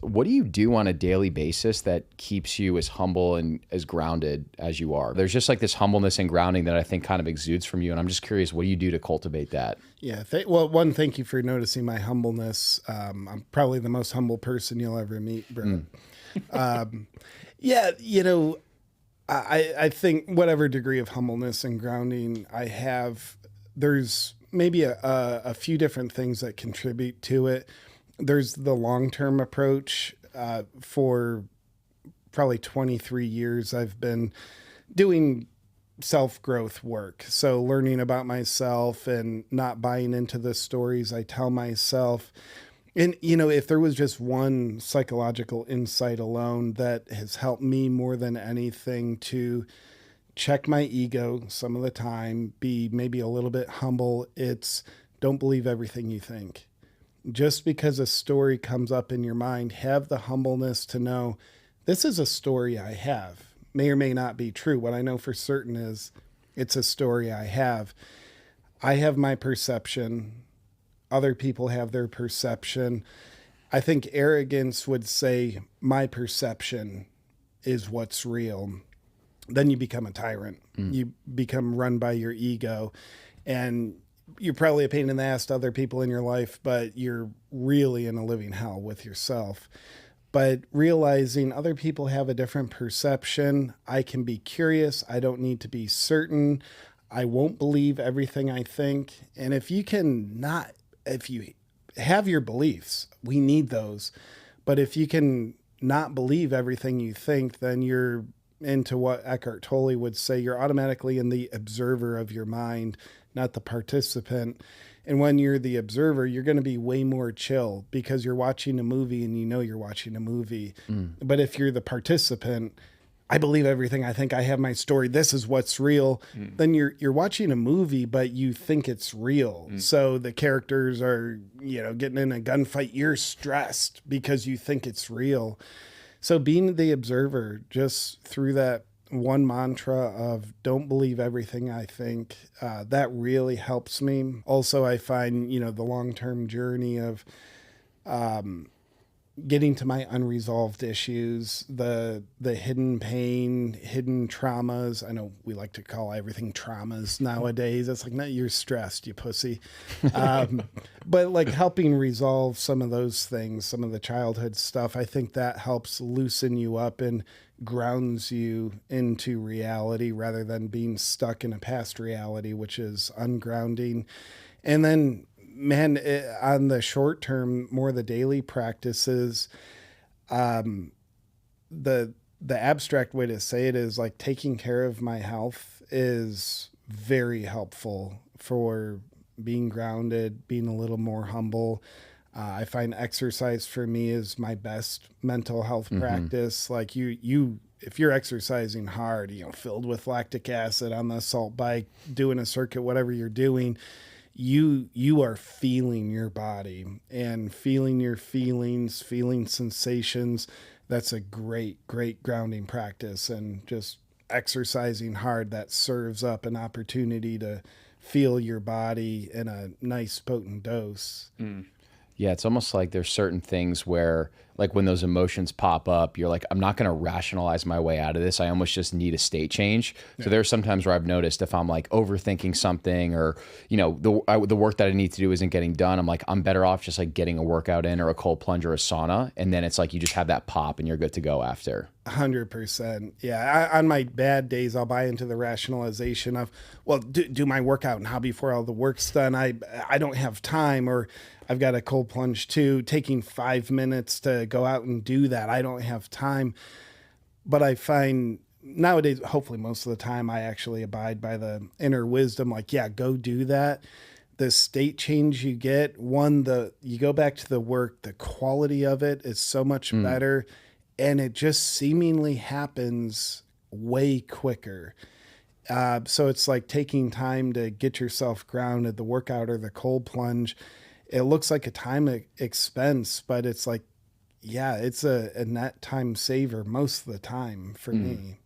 What do you do on a daily basis that keeps you as humble and as grounded as you are? There's just like this humbleness and grounding that I think kind of exudes from you. And I'm just curious, what do you do to cultivate that? Yeah. Well, one, thank you for noticing my humbleness. I'm probably the most humble person you'll ever meet, bro. Yeah. I think whatever degree of humbleness and grounding I have, there's maybe a few different things that contribute to it. There's the long-term approach. For probably 23 years, I've been doing self-growth work. So learning about myself and not buying into the stories I tell myself. And, if there was just one psychological insight alone that has helped me more than anything to check my ego some of the time, be maybe a little bit humble, it's don't believe everything you think. Just because a story comes up in your mind, have the humbleness to know this is a story I have. May or may not be true. What I know for certain is it's a story I have. I have my perception. Other people have their perception. I think arrogance would say my perception is what's real. Then you become a tyrant. You become run by your ego. And you're probably a pain in the ass to other people in your life, but you're really in a living hell with yourself. But realizing other people have a different perception, I can be curious. I don't need to be certain. I won't believe everything I think. And if you have your beliefs, we need those. But if you can not believe everything you think, then you're into what Eckhart Tolle would say, you're automatically in the observer of your mind, not the participant. And when you're the observer, you're going to be way more chill because you're watching a movie and you're watching a movie. But if you're the participant, I believe everything I think, I have my story, this is what's real, then you're watching a movie, but you think it's real. So the characters are, getting in a gunfight, you're stressed because you think it's real. So being the observer, just through that one mantra of don't believe everything I think, that really helps me. Also, I find, the long-term journey of getting to my unresolved issues, the hidden pain, hidden traumas. I know we like to call everything traumas nowadays. It's like, no, you're stressed, you pussy. But like helping resolve some of those things, some of the childhood stuff, I think that helps loosen you up and grounds you into reality rather than being stuck in a past reality, which is ungrounding. And then, man, on the short term, more the daily practices, the abstract way to say it is like taking care of my health is very helpful for being grounded, being a little more humble. I find exercise for me is my best mental health practice. Like if you're exercising hard, filled with lactic acid on the assault bike, doing a circuit, whatever you're doing, you are feeling your body and feeling your feelings, feeling sensations. That's a great, great grounding practice. And just exercising hard, that serves up an opportunity to feel your body in a nice potent dose. Yeah, it's almost like there's certain things where, like when those emotions pop up, you're like, I'm not going to rationalize my way out of this. I almost just need a state change. Yeah. So there's sometimes where I've noticed if I'm like overthinking something or, the work that I need to do isn't getting done, I'm like, I'm better off just like getting a workout in or a cold plunge or a sauna. And then it's like, you just have that pop and you're good to go after. 100%. Yeah. On my bad days, I'll buy into the rationalization of, well, do my workout now before all the work's done. I don't have time, or I've got a cold plunge too, taking 5 minutes to go out and do that. I don't have time. But I find nowadays, hopefully most of the time, I actually abide by the inner wisdom. Like, yeah, go do that. The state change you get, you go back to the work, the quality of it is so much better. And it just seemingly happens way quicker. So it's like taking time to get yourself grounded, the workout or the cold plunge. It looks like a time expense, but it's like, yeah, it's a net time saver most of the time for me.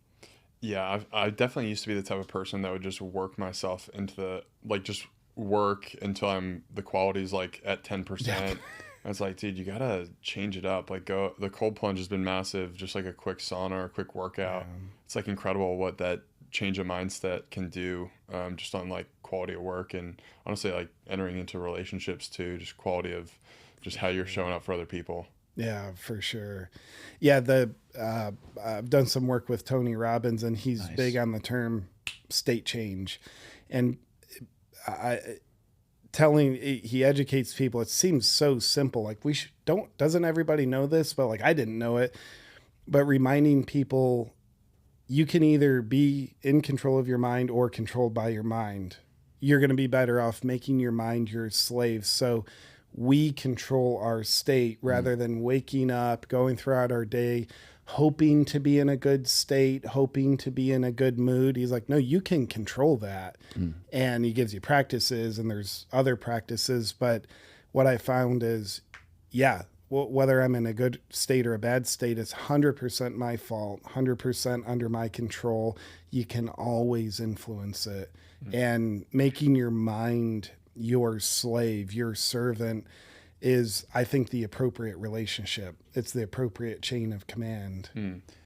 Yeah, I definitely used to be the type of person that would just work myself into just work until the quality's like at 10%. I was like, dude, you gotta change it up. Like, go. The cold plunge has been massive. Just like a quick sauna or a quick workout. It's like incredible what that change of mindset can do. Just on like quality of work and honestly like entering into relationships too. Just quality of just how you're showing up for other people. Yeah, for sure. Yeah, I've done some work with Tony Robbins, and he's Nice. big on the term state change, and I he educates people. It seems so simple. Like doesn't everybody know this? But like I didn't know it. But reminding people, you can either be in control of your mind or controlled by your mind. You're going to be better off making your mind your slave. So we control our state rather than waking up, going throughout our day, hoping to be in a good state, hoping to be in a good mood. He's like, no, you can control that. And he gives you practices, and there's other practices. But what I found is, yeah, whether I'm in a good state or a bad state, it's 100% my fault, 100% under my control. You can always influence it. And making your mind your slave, your servant, is, I think, the appropriate relationship. It's the appropriate chain of command.